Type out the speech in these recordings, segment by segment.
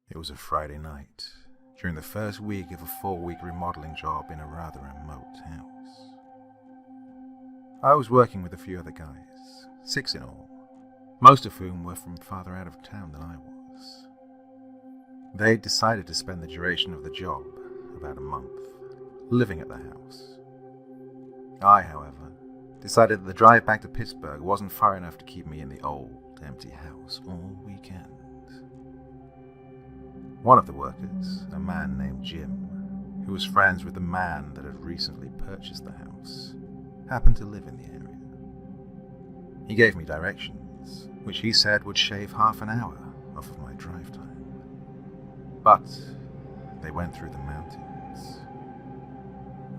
It was a Friday night, during the first week of a 4-week remodeling job in a rather remote house. I was working with a few other guys, 6 in all, most of whom were from farther out of town than I was. They'd decided to spend the duration of the job, about a month, living at the house. I, however, decided that the drive back to Pittsburgh wasn't far enough to keep me in the old, empty house all weekend. One of the workers, a man named Jim, who was friends with the man that had recently purchased the house, happened to live in the area. He gave me directions, which he said would shave half an hour off of my drive time. But they went through the mountains.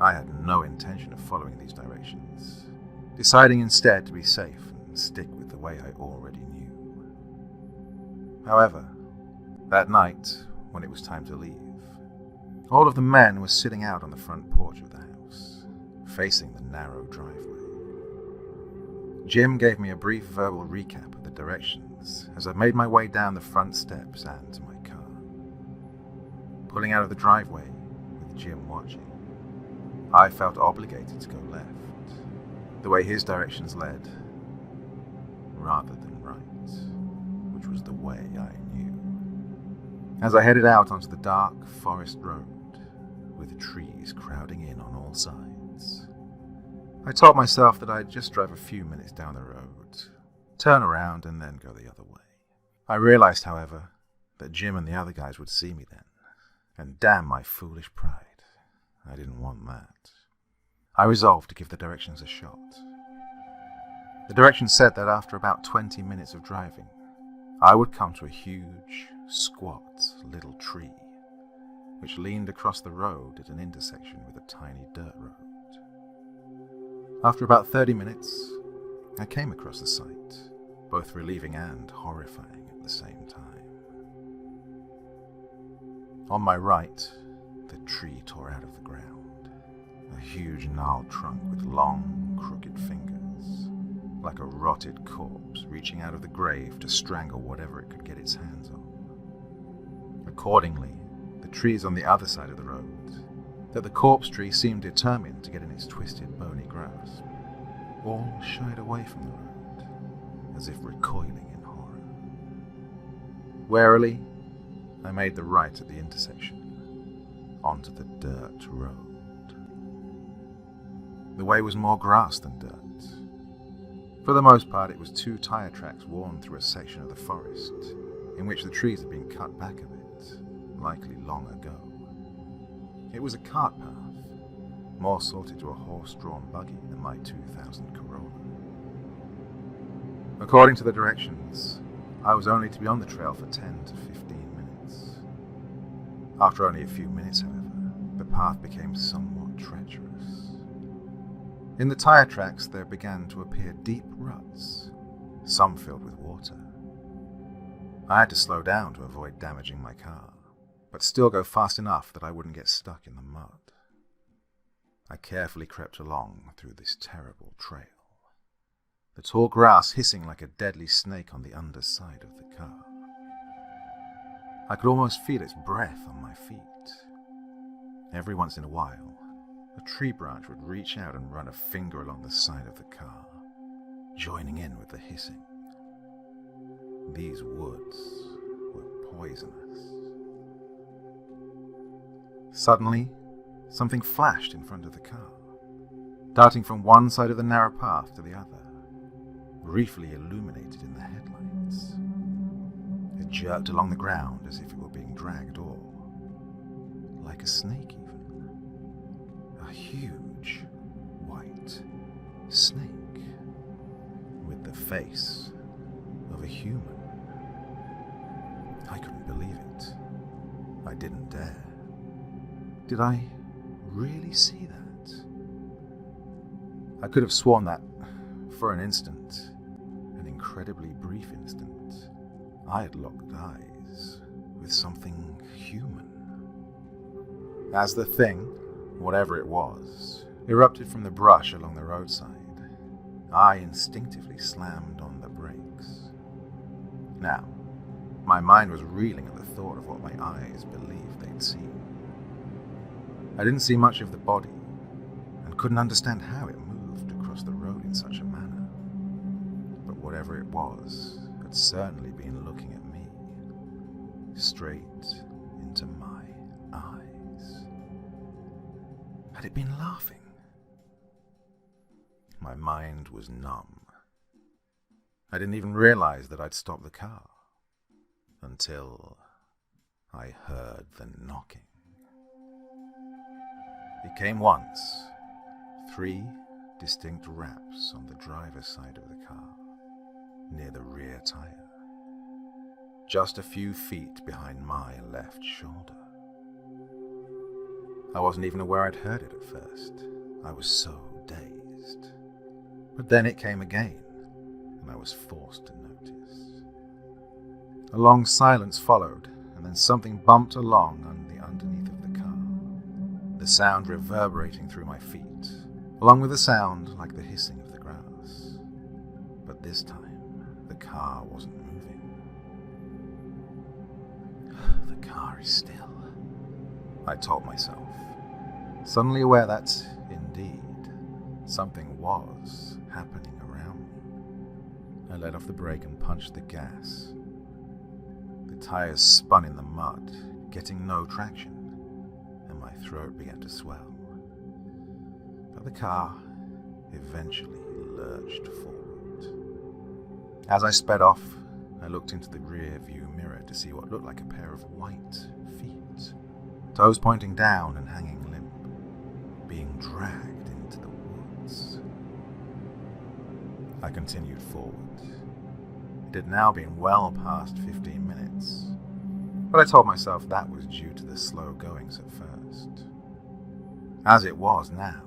I had no intention of following these directions, deciding instead to be safe and stick with the way I already knew. However, that night, when it was time to leave, all of the men were sitting out on the front porch of the house, facing the narrow driveway. Jim gave me a brief verbal recap of the directions as I made my way down the front steps and to my car. Pulling out of the driveway, with Jim watching, I felt obligated to go left, the way his directions led, rather than right, which was the way I knew. As I headed out onto the dark forest road, with trees crowding in on all sides, I told myself that I'd just drive a few minutes down the road, turn around and then go the other way. I realized, however, that Jim and the other guys would see me then, and damn my foolish pride, I didn't want that. I resolved to give the directions a shot. The directions said that after about 20 minutes of driving, I would come to a huge, squat little tree, which leaned across the road at an intersection with a tiny dirt road. After about 30 minutes, I came across the sight, both relieving and horrifying at the same time. On my right, the tree tore out of the ground, a huge gnarled trunk with long, crooked fingers, like a rotted corpse reaching out of the grave to strangle whatever it could get its hands on. Accordingly, the trees on the other side of the road, that the corpse tree seemed determined to get in its twisted, bony grasp, all shied away from the road, as if recoiling in horror. Warily, I made the right at the intersection, onto the dirt road. The way was more grass than dirt. For the most part, it was 2 tire tracks worn through a section of the forest, in which the trees had been cut back a bit, likely long ago. It was a cart path, more suited to a horse-drawn buggy than my 2000 Corolla. According to the directions, I was only to be on the trail for 10 to 15 minutes. After only a few minutes, however, the path became somewhat treacherous. In the tire tracks there began to appear deep ruts, some filled with water. I had to slow down to avoid damaging my car, but still go fast enough that I wouldn't get stuck in the mud. I carefully crept along through this terrible trail, the tall grass hissing like a deadly snake on the underside of the car. I could almost feel its breath on my feet. Every once in a while, a tree branch would reach out and run a finger along the side of the car, joining in with the hissing. These woods were poisonous. Suddenly, something flashed in front of the car, darting from one side of the narrow path to the other, briefly illuminated in the headlights. It jerked along the ground as if it were being dragged, or like a snake even. A huge, white snake, with the face of a human. I couldn't believe it. I didn't dare. Did I really see that? I could have sworn that, for an instant, an incredibly brief instant, I had locked eyes with something human. As the thing, whatever it was, erupted from the brush along the roadside, I instinctively slammed on the brakes. Now, My mind was reeling at the thought of what my eyes believed they'd seen. I didn't see much of the body, and couldn't understand how it moved across the road in such a manner. But whatever it was had certainly been looking at me, straight into my eyes. Had it been laughing? My mind was numb. I didn't even realize that I'd stopped the car until I heard the knocking. It came once, 3 distinct raps on the driver's side of the car, near the rear tire, just a few feet behind my left shoulder. I wasn't even aware I'd heard it at first. I was so dazed. But then it came again, and I was forced to notice. A long silence followed, and then something bumped along underneath of the car, the sound reverberating through my feet, along with a sound like the hissing of the grass. But this time, the car wasn't moving. The car is still, I told myself, suddenly aware that, indeed, something was happening around me. I let off the brake and punched the gas. The tires spun in the mud, getting no traction, and my throat began to swell. But the car eventually lurched forward. As I sped off, I looked into the rear view mirror to see what looked like a pair of white feet, toes pointing down and hanging limp, being dragged into the woods. I continued forward. It had now been well past 15 minutes, but I told myself that was due to the slow goings at first. As it was now,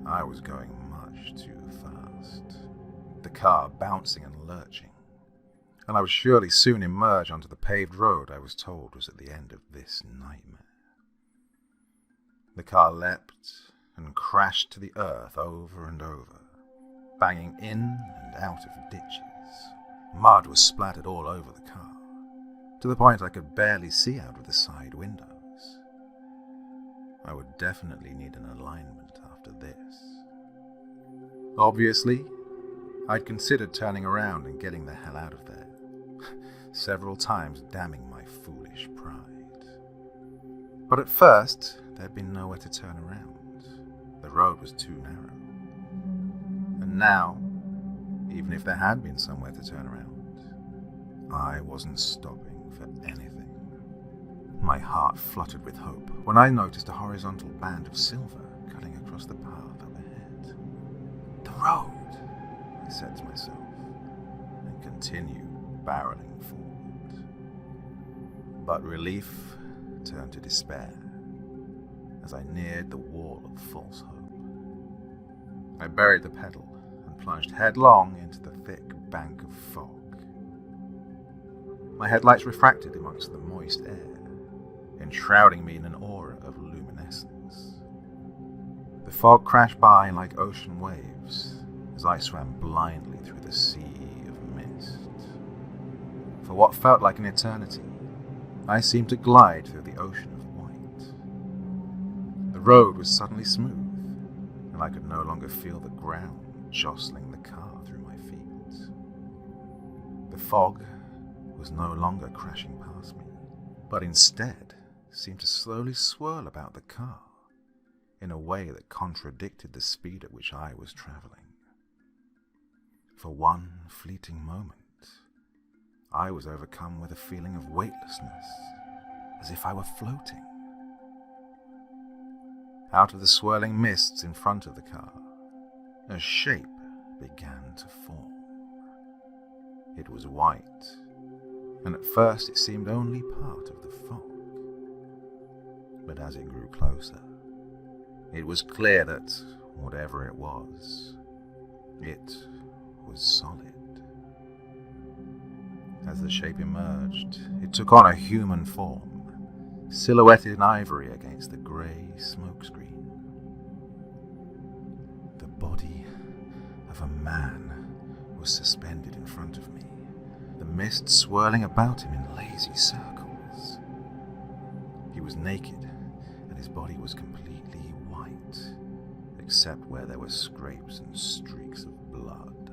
I was going much too fast, the car bouncing and lurching, and I would surely soon emerge onto the paved road I was told was at the end of this nightmare. The car leapt and crashed to the earth over and over, banging in and out of ditches. Mud was splattered all over the car, to the point I could barely see out of the side windows. I would definitely need an alignment after this. Obviously, I'd considered turning around and getting the hell out of there, several times damning my foolish pride. But at first, there'd been nowhere to turn around. The road was too narrow. And now, even if there had been somewhere to turn around, I wasn't stopping for anything. My heart fluttered with hope when I noticed a horizontal band of silver cutting across the path up ahead. The road, I said to myself, and continued barreling forward. But relief turned to despair as I neared the wall of false hope. I buried the pedal and plunged headlong into the thick bank of fog. My headlights refracted amongst the moist air, enshrouding me in an aura of luminescence. The fog crashed by like ocean waves as I swam blindly through the sea of mist. For what felt like an eternity, I seemed to glide through the ocean of white. The road was suddenly smooth, and I could no longer feel the ground jostling the car through my feet. The fog was no longer crashing past me, but instead seemed to slowly swirl about the car in a way that contradicted the speed at which I was traveling. For one fleeting moment, I was overcome with a feeling of weightlessness, as if I were floating. Out of the swirling mists in front of the car, a shape began to form. It was white, and at first it seemed only part of the fog. But as it grew closer, it was clear that whatever it was solid. As the shape emerged, it took on a human form, silhouetted in ivory against the grey smokescreen. The body of a man was suspended in front of me, the mist swirling about him in lazy circles. He was naked, and his body was completely white, except where there were scrapes and streaks of blood.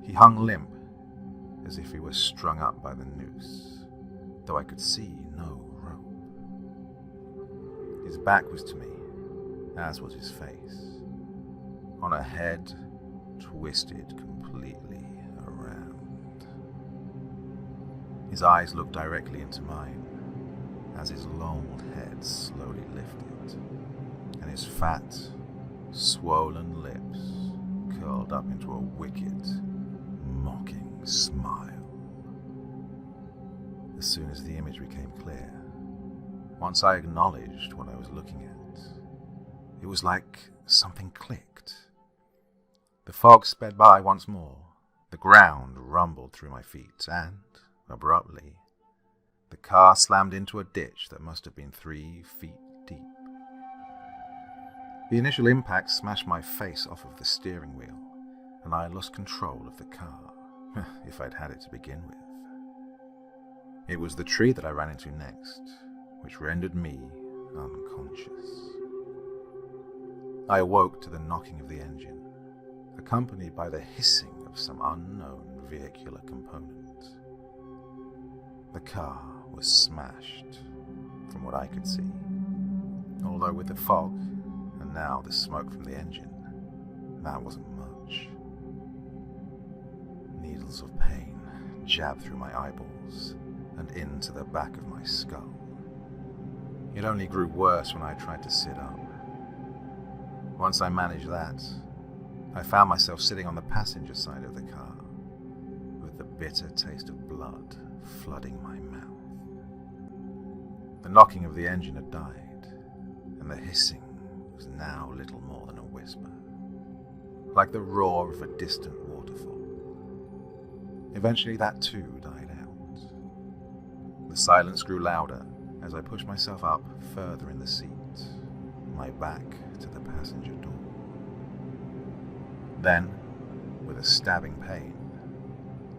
He hung limp, as if he were strung up by the noose, though I could see no rope. His back was to me, as was his face, on a head twisted completely around. His eyes looked directly into mine, as his long head slowly lifted, and his fat, swollen lips curled up into a wicked, mocking smile. As soon as the image became clear, once I acknowledged what I was looking at, it was like something clicked. The fog sped by once more, the ground rumbled through my feet, and, abruptly, the car slammed into a ditch that must have been 3 feet deep. The initial impact smashed my face off of the steering wheel, and I lost control of the car, if I'd had it to begin with. It was the tree that I ran into next, which rendered me unconscious. I awoke to the knocking of the engine, accompanied by the hissing of some unknown vehicular component. The car was smashed, from what I could see, although with the fog, and now the smoke from the engine, that wasn't much. Needles of pain jabbed through my eyeballs and into the back of my skull. It only grew worse when I tried to sit up. Once I managed that, I found myself sitting on the passenger side of the car, with the bitter taste of blood flooding my mouth. The knocking of the engine had died, and the hissing was now little more than a whisper, like the roar of a distant waterfall. Eventually that too died out. The silence grew louder as I pushed myself up further in the seat, my back to the passenger door. Then, with a stabbing pain,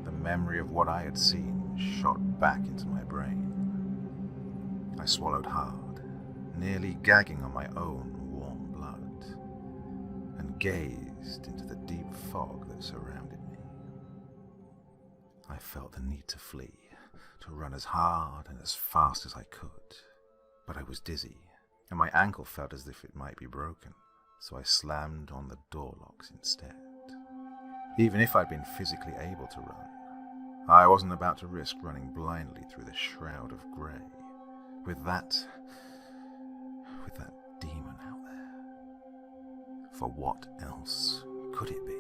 the memory of what I had seen shot back into my brain. I swallowed hard, nearly gagging on my own warm blood, and gazed into the deep fog that surrounded me. I felt the need to flee, to run as hard and as fast as I could, but I was dizzy, and my ankle felt as if it might be broken, so I slammed on the door locks instead. Even if I'd been physically able to run, I wasn't about to risk running blindly through the shroud of grey, with that demon out there. For what else could it be?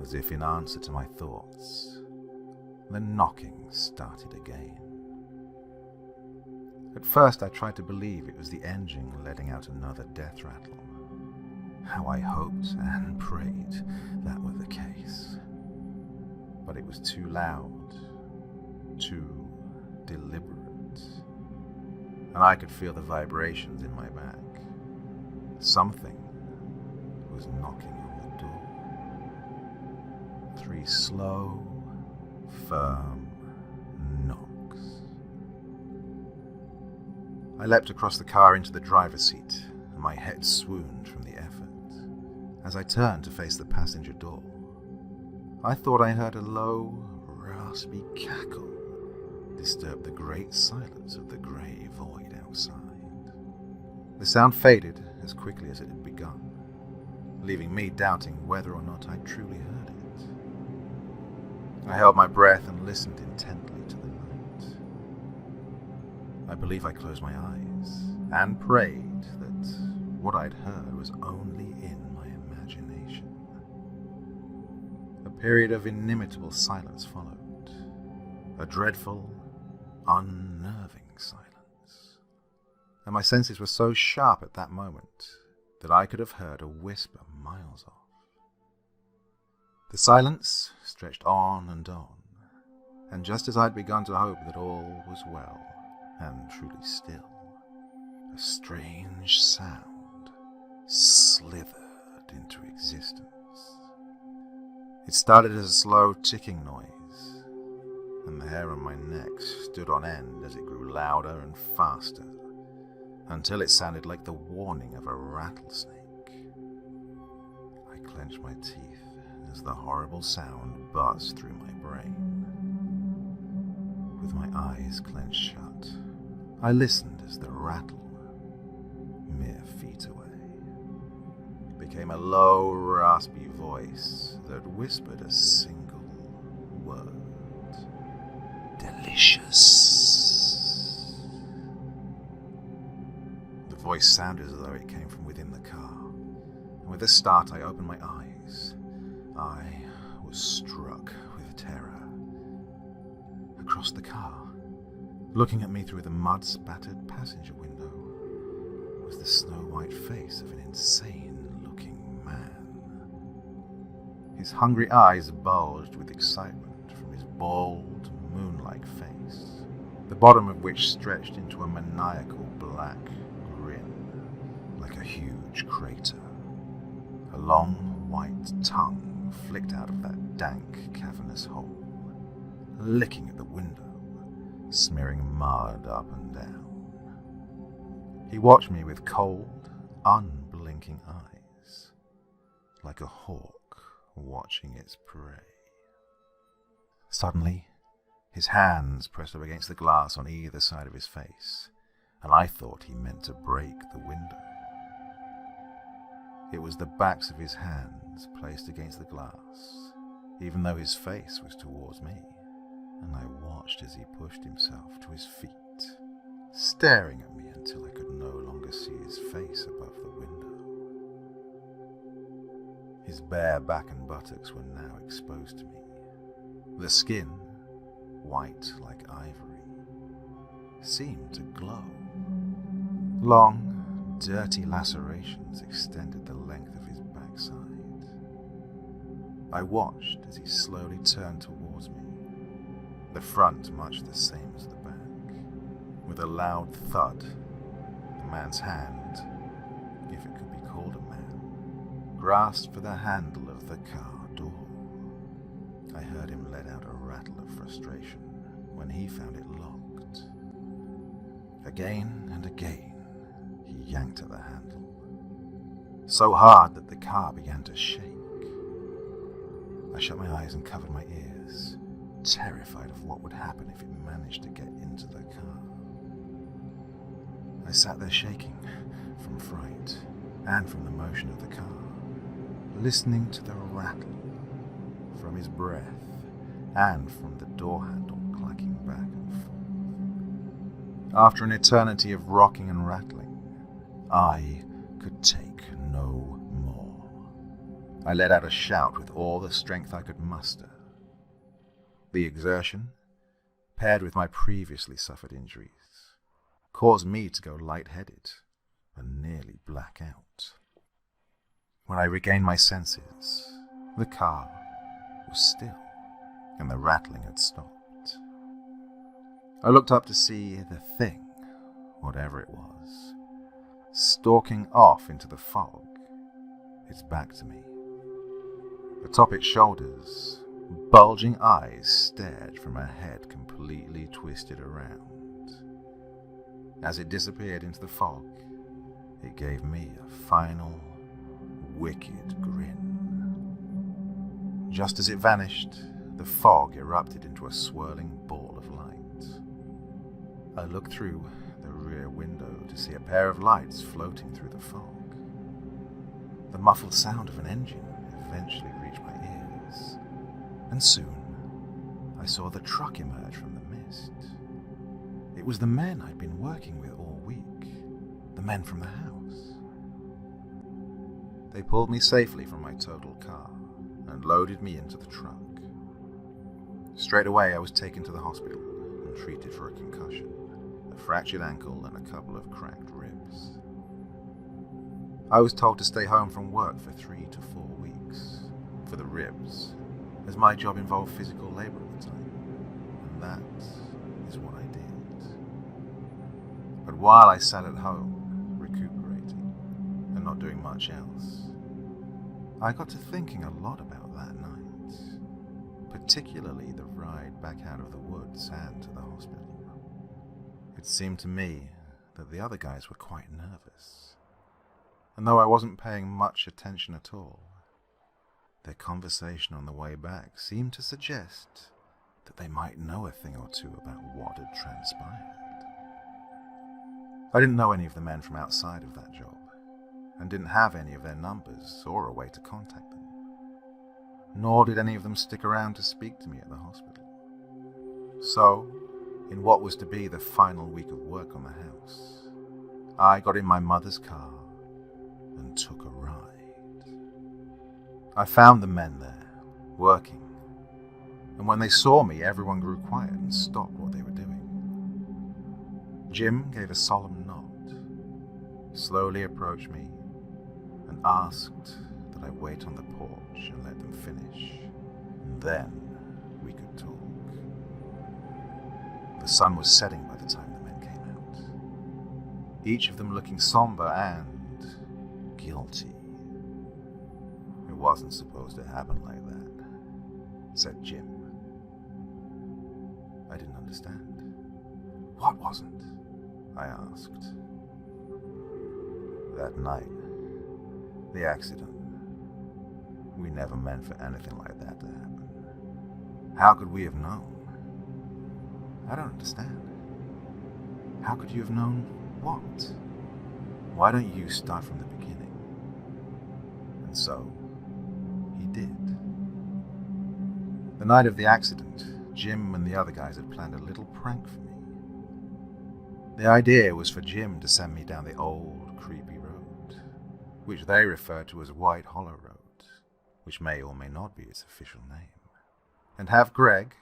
As if in answer to my thoughts, the knocking started again. At first I tried to believe it was the engine letting out another death rattle. How I hoped and prayed that were the case. But it was too loud, too deliberate, and I could feel the vibrations in my back. Something was knocking on the door. 3 slow, firm knocks. I leapt across the car into the driver's seat, and my head swooned from the effort. As I turned to face the passenger door, I thought I heard a low, raspy cackle disturb the great silence of the grey void outside. The sound faded as quickly as it had begun, leaving me doubting whether or not I truly heard it. I held my breath and listened intently to the night. I believe I closed my eyes and prayed that what I'd heard was only in my imagination. A period of inimitable silence followed, a dreadful, unnerving silence, and my senses were so sharp at that moment that I could have heard a whisper miles off. The silence stretched on, and just as I'd begun to hope that all was well and truly still, a strange sound slithered into existence. It started as a slow ticking noise, and the hair on my neck stood on end as it grew louder and faster, until it sounded like the warning of a rattlesnake. I clenched my teeth as the horrible sound buzzed through my brain. With my eyes clenched shut, I listened as the rattle, mere feet away, became a low, raspy voice that whispered a single word: delicious. The voice sounded as though it came from within the car, and with a start I opened my eyes. I was struck with terror. Across the car, looking at me through the mud-spattered passenger window, was the snow-white face of an insane-looking man. His hungry eyes bulged with excitement from his bald, moon-like face, the bottom of which stretched into a maniacal black grin, like a huge crater. A long, white tongue flicked out of that dank, cavernous hole, licking at the window, smearing mud up and down. He watched me with cold, unblinking eyes, like a hawk watching its prey. Suddenly, his hands pressed up against the glass on either side of his face, and I thought he meant to break the window. It was the backs of his hands placed against the glass, even though his face was towards me, and I watched as he pushed himself to his feet, staring at me until I could no longer see his face above the window. His bare back and buttocks were now exposed to me. The skin, white like ivory, seemed to glow. Long, dirty lacerations extended the length of his backside. I watched as he slowly turned towards me, the front much the same as the back. With a loud thud, the man's hand, if it could be called a man, grasped for the handle of the car door. I heard him let out a rattle of frustration when he found it locked. Again and again, he yanked at the handle, so hard that the car began to shake. I shut my eyes and covered my ears, terrified of what would happen if it managed to get into the car. I sat there shaking from fright and from the motion of the car, listening to the rattle from his breath and from the door handle clacking back and forth. After an eternity of rocking and rattling, I could take no more. I let out a shout with all the strength I could muster. The exertion, paired with my previously suffered injuries, caused me to go lightheaded and nearly black out. When I regained my senses, the car was still, and the rattling had stopped. I looked up to see the thing, whatever it was, stalking off into the fog, its back to me. Atop its shoulders, bulging eyes stared from a head completely twisted around. As it disappeared into the fog, it gave me a final, wicked grin. Just as it vanished, the fog erupted into a swirling ball of light. I looked through the rear window to see a pair of lights floating through the fog. The muffled sound of an engine eventually reached my ears, and soon I saw the truck emerge from the mist. It was the men I'd been working with all week, the men from the house. They pulled me safely from my totaled car and loaded me into the truck. Straight away I was taken to the hospital and treated for a concussion, a fractured ankle and a couple of cracked ribs. I was told to stay home from work for 3 to 4 weeks, for the ribs, as my job involved physical labor at the time, and that is what I did. But while I sat at home, recuperating, and not doing much else, I got to thinking a lot about that night. particularly the ride back out of the woods and to the hospital. It seemed to me that the other guys were quite nervous, and though I wasn't paying much attention at all, their conversation on the way back seemed to suggest that they might know a thing or two about what had transpired. I didn't know any of the men from outside of that job, and didn't have any of their numbers or a way to contact them. Nor did any of them stick around to speak to me at the hospital. So, in what was to be the final week of work on the house, I got in my mother's car and took a ride. I found the men there, working, and when they saw me, everyone grew quiet and stopped what they were doing. Jim gave a solemn nod, slowly approached me, and asked that I wait on the porch and let them finish, and then we could talk. The sun was setting by the time the men came out, each of them looking somber and guilty. It wasn't supposed to happen like that, said Jim. I didn't understand. What wasn't? I asked. That night, the accident. We never meant for anything like that to happen. How could we have known? I don't understand. How could you have known what? Why don't you start from the beginning? And so, he did. The night of the accident, Jim and the other guys had planned a little prank for me. The idea was for Jim to send me down the old, creepy road, which they refer to as White Hollow Road, which may or may not be its official name, and have Greg,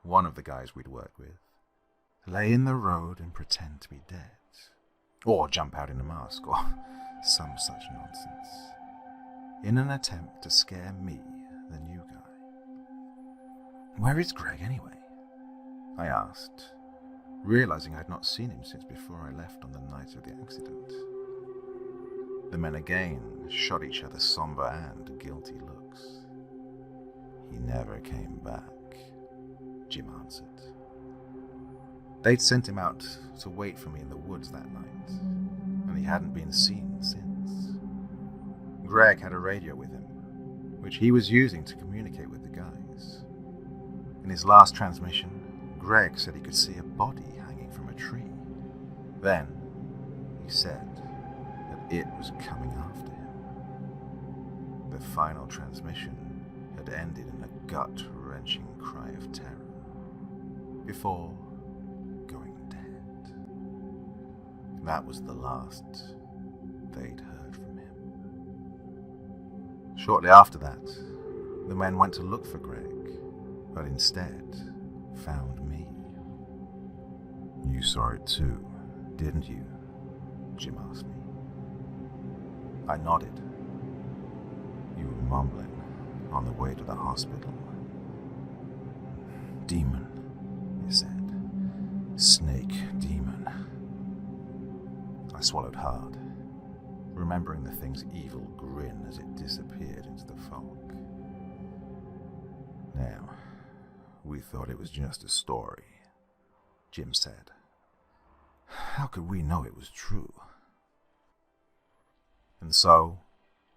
one of the guys we'd worked with, lay in the road and pretend to be dead, or jump out in a mask, or some such nonsense, in an attempt to scare me, the new guy. Where is Greg anyway? I asked, realizing I had not seen him since before I left on the night of the accident. The men again shot each other somber and guilty looks. He never came back, Jim answered. They'd sent him out to wait for me in the woods that night, and he hadn't been seen since. Greg had a radio with him, which he was using to communicate with the guys. In his last transmission, Greg said he could see a body hanging from a tree. Then, he said that it was coming after him. The final transmission had ended in a gut-wrenching cry of terror, before going dead. That was the last they'd heard from him. Shortly after that, the men went to look for Greg, but instead found me. You saw it too, didn't you? Jim asked me. I nodded. You were mumbling on the way to the hospital. Demon, you said. Snake demon. I swallowed hard, remembering the thing's evil grin as it disappeared into the fog. Now, we thought it was just a story, Jim said. How could we know it was true? And so,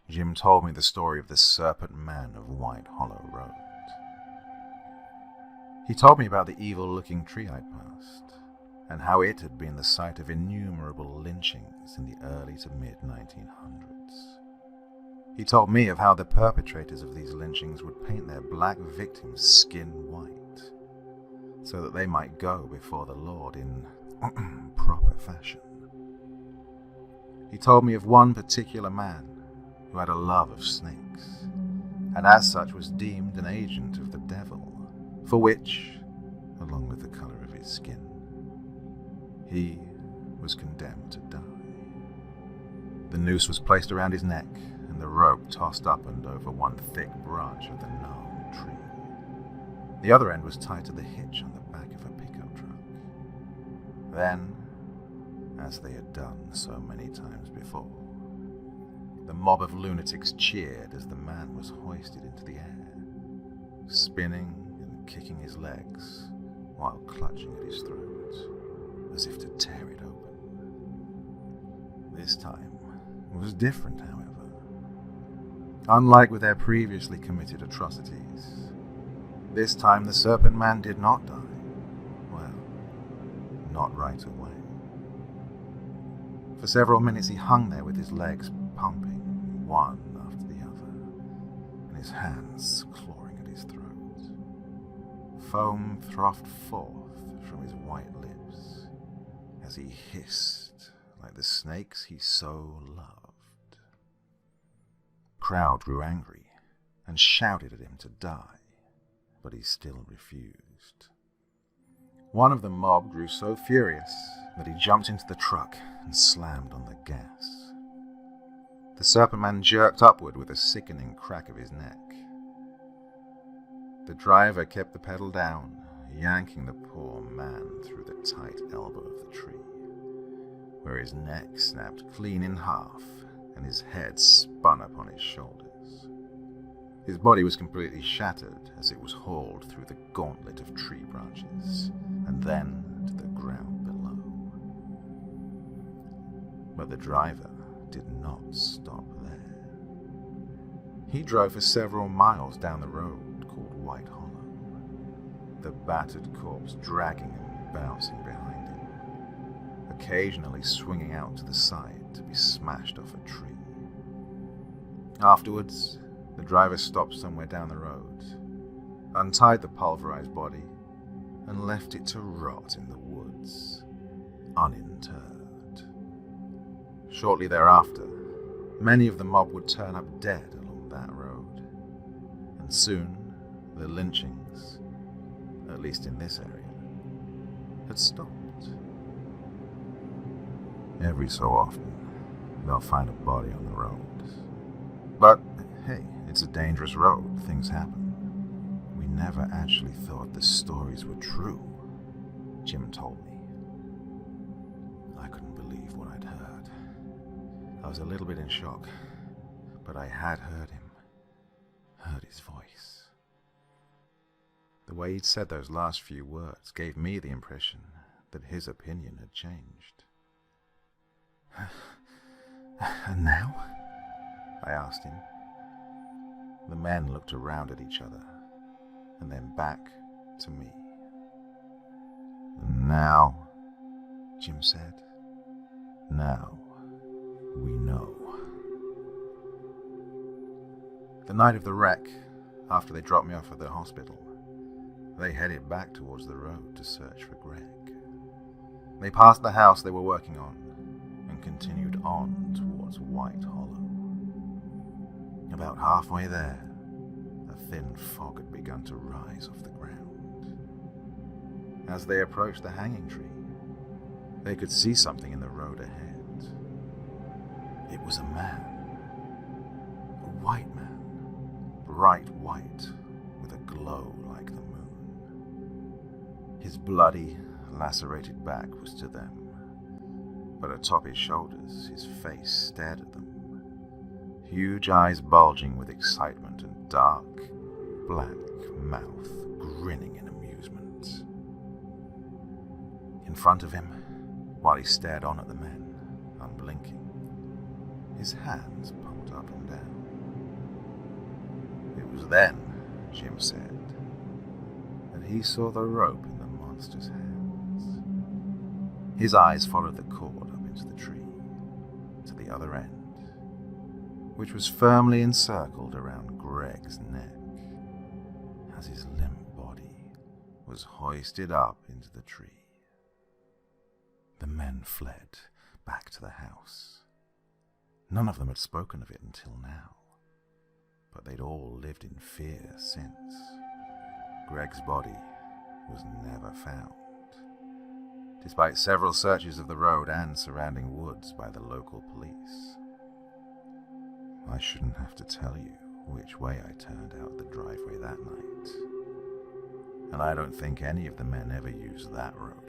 Jim told me the story of the Serpent Man of White Hollow Road. He told me about the evil-looking tree I'd passed, and how it had been the site of innumerable lynchings in the early to mid-1900s. He told me of how the perpetrators of these lynchings would paint their black victims skin white, so that they might go before the Lord in proper fashion. He told me of one particular man who had a love of snakes, and as such was deemed an agent of the devil, for which, along with the color of his skin, he was condemned to die. The noose was placed around his neck, and the rope tossed up and over one thick branch of the gnarled tree. The other end was tied to the hitch on the back of a pickup truck. Then, as they had done so many times before, the mob of lunatics cheered as the man was hoisted into the air, spinning kicking his legs while clutching at his throat, as if to tear it open. This time was different, however. Unlike with their previously committed atrocities, this time the Serpent Man did not die. Well, not right away. For several minutes he hung there with his legs pumping, one after the other, and his hands clawing at his throat. Foam frothed forth from his white lips as he hissed like the snakes he so loved. The crowd grew angry and shouted at him to die, but he still refused. One of the mob grew so furious that he jumped into the truck and slammed on the gas. The Serpent Man jerked upward with a sickening crack of his neck. The driver kept the pedal down, yanking the poor man through the tight elbow of the tree, where his neck snapped clean in half and his head spun up on his shoulders. His body was completely shattered as it was hauled through the gauntlet of tree branches and then to the ground below. But the driver did not stop there. He drove for several miles down the road called White Hollow, the battered corpse dragging and bouncing behind him, occasionally swinging out to the side to be smashed off a tree. Afterwards, the driver stopped somewhere down the road, untied the pulverized body, and left it to rot in the woods, uninterred. Shortly thereafter, many of the mob would turn up dead along that road, and soon the lynchings, at least in this area, had stopped. Every so often, they'll find a body on the road. But, hey, it's a dangerous road, things happen. We never actually thought the stories were true, Jim told me. I couldn't believe what I'd heard. I was a little bit in shock, but I had heard him, heard his voice. The way he'd said those last few words gave me the impression that his opinion had changed. And now? I asked him. The men looked around at each other, and then back to me. And now, Jim said, now we know. The night of the wreck, after they dropped me off at the hospital, they headed back towards the road to search for Greg. They passed the house they were working on and continued on towards White Hollow. About halfway there, a thin fog had begun to rise off the ground. As they approached the hanging tree, they could see something in the road ahead. It was a man. A white man, bright white, with a glow like the moon. His bloody, lacerated back was to them, but atop his shoulders, his face stared at them. Huge eyes bulging with excitement and dark, black mouth grinning in amusement. In front of him, while he stared on at the men, unblinking, his hands pumped up and down. It was then, Jim said, that he saw the rope in the monster's hands. His eyes followed the cord up into the tree, to the other end, which was firmly encircled around Greg's neck, as his limp body was hoisted up into the tree. The men fled back to the house. None of them had spoken of it until now, but they'd all lived in fear since. Greg's body was never found, despite several searches of the road and surrounding woods by the local police. I shouldn't have to tell you which way I turned out the driveway that night, and I don't think any of the men ever used that road